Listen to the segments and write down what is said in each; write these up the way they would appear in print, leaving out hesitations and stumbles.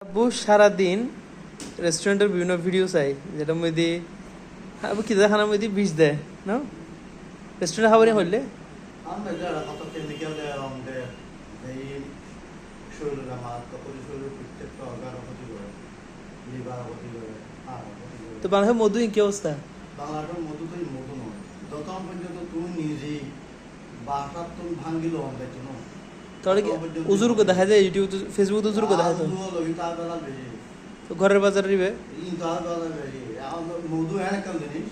আব্বু সারাদিন রেস্টুরেন্টের বিভিন্ন ভিডিও চাই যেটা মধ্যে আবু কি খানার মধ্যে বিষ দেয় না রেস্টুরেন্টে খাবারই হইলে আমরা যারা কত কেমিক্যাল দেয় আমাদের এই শরীরের আমার কত শরীরের প্রত্যেকটা অর্গান ক্ষতি করে লিভার ক্ষতি করে ক্ষতি করে তো বাংলাদেশের মধু কি অবস্থা বাংলাদেশের মধু তো মধু নয় যতক্ষণ পর্যন্ত তুমি নিজেই বাসার তুমি ভাঙ্গিল অন্ধাইত না তাহলে কি উজুরকে দেখা যায় ইউটিউব ফেসবুক উজুরকে দেখা যায় তো ঘরের বাজারে দিবে মধু একটা জিনিস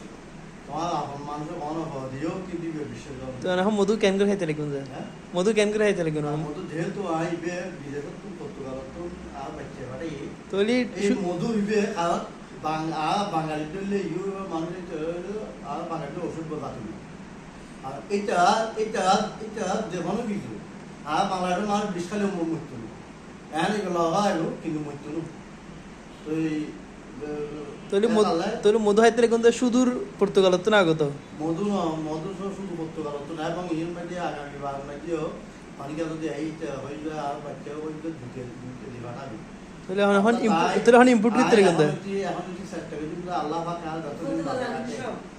তোমার আপন মানুষের অনভব দিয়েও কি দিবে বিশ্বজন তো এখন মধু ক্যান করে খাইতে লাগবে মধু ক্যান করে খাইতে লাগবে মধু যেহেতু আইবে বিদেশত তুমি পর্তুগাল তুমি আর বাচ্চা বাড়ি তাহলে এই মধু হইবে আর বাঙালিদের ইউ মানুষের আর বাঙালিদের ওষুধ বলা তুমি আর এটা এটা এটা যেমন কিছু আর বাংলাদেশের মানুষ বিষ খালেও মৃত্যু নেই এখন এগুলো হয় কিন্তু মৃত্যু নেই তো তাহলে মধু খাইতে লাগবে কিন্তু সুদূর পর্তুগালত তো না আগত মধু মধু শুধু পর্তুগালত না এবং এর মধ্যে আগামী বার মধ্যেও অনেকে যদি এইটা হয়ে যায় আর বাচ্চাও হয়তো ঢুকে দিবা না তাহলে এখন ইম্পোর্ট করতে লাগবে এখন যদি চেষ্টা করি কিন্তু আল্লাহ পাক আর যতদিন ভালো রাখে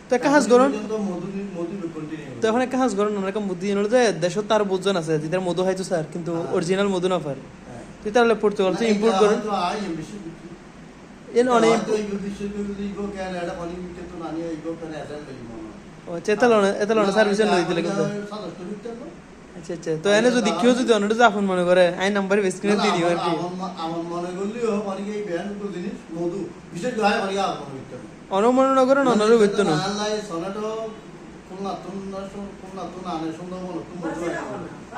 তো একটা হাঁস গরম মধু মধু কন্টিনিউ তো এখন একটা হাঁস গরম অনেক বুদ্ধি হলো যে দেশত তার বুঝজন আছে যেটার মধু হয়তো স্যার কিন্তু অরিজিনাল মধু না পারে তুই তাহলে পর্তুগাল তো ইম্পোর্ট করে এন অনেক এতলনে সার্ভিস লই দিলে কিন্তু আচ্ছা আচ্ছা তো এনে যদি কেউ যদি অন্যটা জাফন মনে করে আই নাম্বার স্ক্রিনে দিয়ে দিও আর কি আমার মনে করলেও মানে এই ব্যান্ড তো জিনিস মধু বিশেষ করে মানে আমার মনে করতে অনমনে না করে অন্যরও করতে না আল্লাহ সনেটো কোন আনে সুন্দর মনে তুমি মধু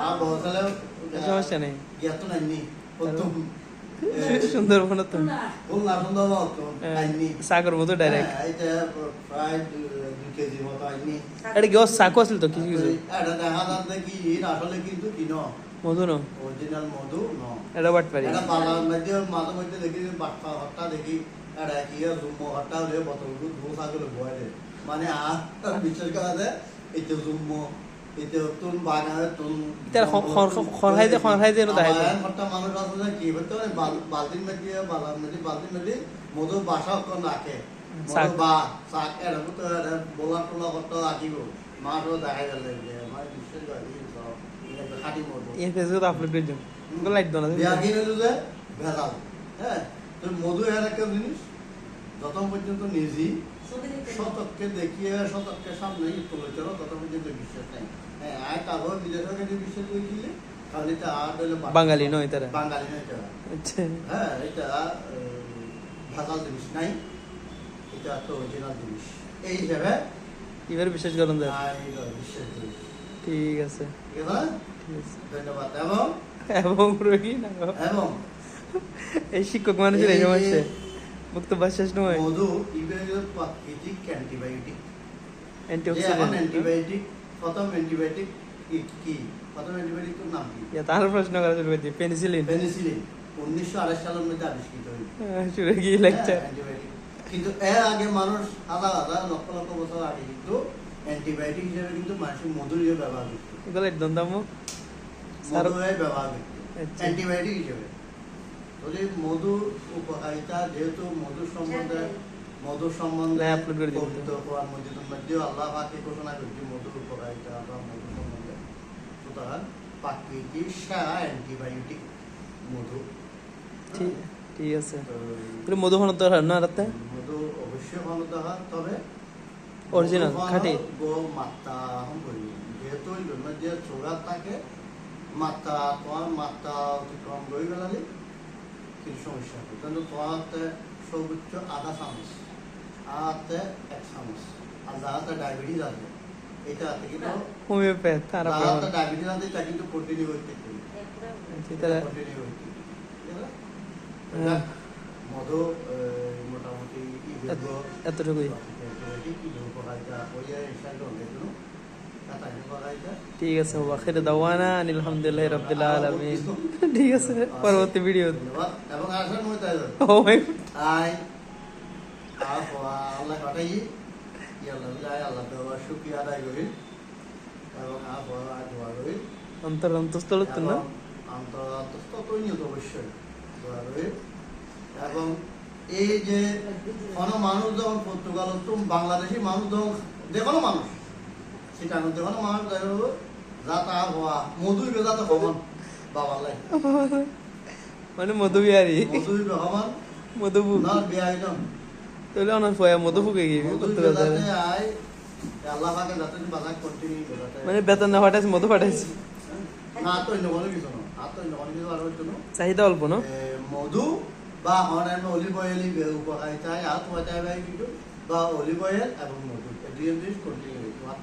আর বসালে সমস্যা নেই এত নাই প্রথম সুন্দর মনে তো কোন না সুন্দর মতো আইনি সাগর মতো ডাইরেক্ট এটা প্রায় 2 কেজি মতো আইনি এটা কি সাকো আসল তো কিছু কিছু এটা দেখা যাচ্ছে কি আসলে কিন্তু কি ন মধু ন অরিজিনাল মধু ন এটা বাট পারি এটা বালার মধ্যে মাঝে মধ্যে দেখি বাটপা হট্টা দেখি এটা কি জুম্মো হট্টা হলে বোতলগুলো দু সাগরে বয়ে মানে বিশেষ করে এটা জুম্মো এটা তুন বাগানে তুন এটা খরহাই যে না তাই হট্টা মানুষ আছে কি বলতে বালতির মধ্যে বালার মধ্যে মধু বাসা কোন রাখে মধু বা শাক এর তো বলা টলা হট্টা রাখিব মাছও দেখা গেল যে আমার বিশেষ করে খাঁটি মধু এই ফেসবুকে আপলোড করে দিন গুলো লাইট দাও না বিয়া কিনে যে ভেজাল হ্যাঁ তো মধু এর একটা জিনিস যত পর্যন্ত নিজে শতককে দেখিয়ে শতককে সামনে তুলে চলো তত পর্যন্ত বিশ্বাস নাই হ্যাঁ আয় তারপর বিদেশের কাছে বিশ্বাস করে দিলে তাহলে এটা আর হলো বাঙালি নয় তারা বাঙালি নয় তারা আচ্ছা হ্যাঁ এটা ভেজাল জিনিস নাই এটা তো অরিজিনাল জিনিস এই হিসাবে এবার বিশ্বাস করুন দাদা বিশ্বাস করি ঠিক আছে ঠিক আছে ধন্যবাদ এবং রোগী না এবং এই শিক্ষক মানুষের এই সমস্যা বক্তব্য শেষ নয় মধু ইভেন প্রাকৃতিক অ্যান্টিবায়োটিক অ্যান্টিঅক্সিডেন্ট অ্যান্টিবায়োটিক প্রথম অ্যান্টিবায়োটিক কি প্রথম অ্যান্টিবায়োটিকের নাম কি তার প্রশ্ন করা শুরু করছি পেনিসিলিন 1928 সালের মধ্যে আবিষ্কৃত হয়েছে শুরু কি লেকচার কিন্তু এর আগে মানুষ হাজার হাজার লক্ষ লক্ষ বছর আগে কিন্তু অ্যান্টিবায়োটিক হিসেবে কিন্তু মানুষ মধুর ব্যবহার করত এগুলো একদম দাম মধুর ব্যবহার করত অ্যান্টিবায়োটিক হিসেবে তাহলে মধুর উপকারিতা যেহেতু মধুর সম্বন্ধে আপলোড করে দিই পবিত্র কোরআন মজিদের মধ্যে আল্লাহ পাকে ঘোষণা করেছে মধুর উপকারিতা বা মধুর সম্বন্ধে সুতরাং প্রাকৃতিক সেরা অ্যান্টিবায়োটিক মধু ঠিক আছে তাহলে মধু হন তো না রাতে মধু অবশ্যই ভালো দেখা তবে অরিজিনাল খাঁটি মাত্রা এখন করি যেহেতু ওই জন্য যে সুগার থাকে মাত্রা তোমার মাত্রা অতিক্রম করে গেলে কিছু সমস্যা হবে কিন্তু তোমার সর্বোচ্চ আধা চামচ আধা 1 চামচ আর যারা ডায়াবেটিস আছে এটা কিন্তু হোমিওপ্যাথ তারা ডায়াবেটিস আছে এটা কিন্তু কন্টিনিউ হইতে কন্টিনিউ হইতে মধু মোটামুটি এতটুকুই ঠিক আছে বাবা খেতে দাওয়ানা আলহামদুলিল্লাহ রাব্বিল আলামিন ঠিক আছে পরবর্তী ভিডিও এবং আসার মধ্যে ও মাই আই আল্লাহ পাঠাই আল্লাহ দেওয়ার শুকরিয়া আদায় করি এবং দোয়া করি অন্তর অন্তস্থল তো না অন্তর অন্তস্থ তো নিয়ত অবশ্যই দোয়া করি এবং এই যে কোনো মানুষ যখন পর্তুগাল তো বাংলাদেশি মানুষ যখন যে কোনো মানুষ সেটা যে কোনো মানুষ যা তা হওয়া মধুই বেজাতে হমান বাবার লাগে মানে মধুবিহারি মধুই হমান মধুবু না বিয়া একদম তাহলে অনেক ফয়া মধুবুকে গিয়ে মধুই পর্তুগাল বেজাতে আয় আল্লাহ পাকে যাতে বাজার কন্টিনিউ বেজাতে মানে বেতন না ফাটাইছে মধু ফাটাইছে না তো অন্য কোনো কিছু না আর তো অন্য কোনো কিছু আর হচ্ছে না চাহিদা অল্প ন মধু বা অন্যান্য অলিভ অয়েলই উপকারিতা আর তোমার চাইবে কিন্তু বা অলিভ অয়েল এবং মধু এই দুই জিনিস কন্টিনিউ তোমার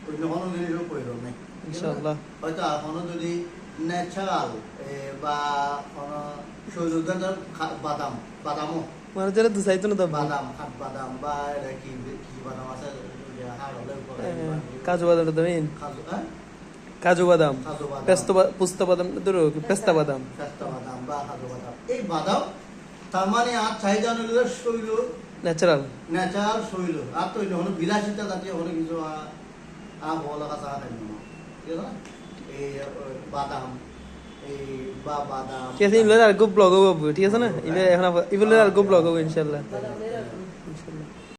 অন্য কোনো জিনিসও প্রয়োজন নেই ইনশাআল্লাহ হয়তো এখনো যদি ন্যাচারাল বা কোনো শৈলুদ্দান বাদাম বাদামও মানে যারা দুসাইতো না তো বাদাম খাট বাদাম বা এটা কি কি বাদাম আছে হাড় হলে কাজু বাদাম তো মেইন কাজু কাজু বাদাম কাজু বাদাম পুস্তা বাদাম ধরো পেস্তা বাদাম পেস্তা বাদাম বা কাজু বাদাম এই বাদাম তার মানে আর চাহিদা অনুযায়ী শৈল ন্যাচারাল ন্যাচারাল শৈল আর তো হলো বিলাসিতা জাতীয় হলো কিছু বলা কাছা থাকবে না ঠিক আছে না এই বাদাম এই বা বাদাম ঠিক আছে ইবলার আর গো ব্লগ হবে ঠিক আছে না ইবলার এখন ইবলার আর গো ব্লগ হবে ইনশাআল্লাহ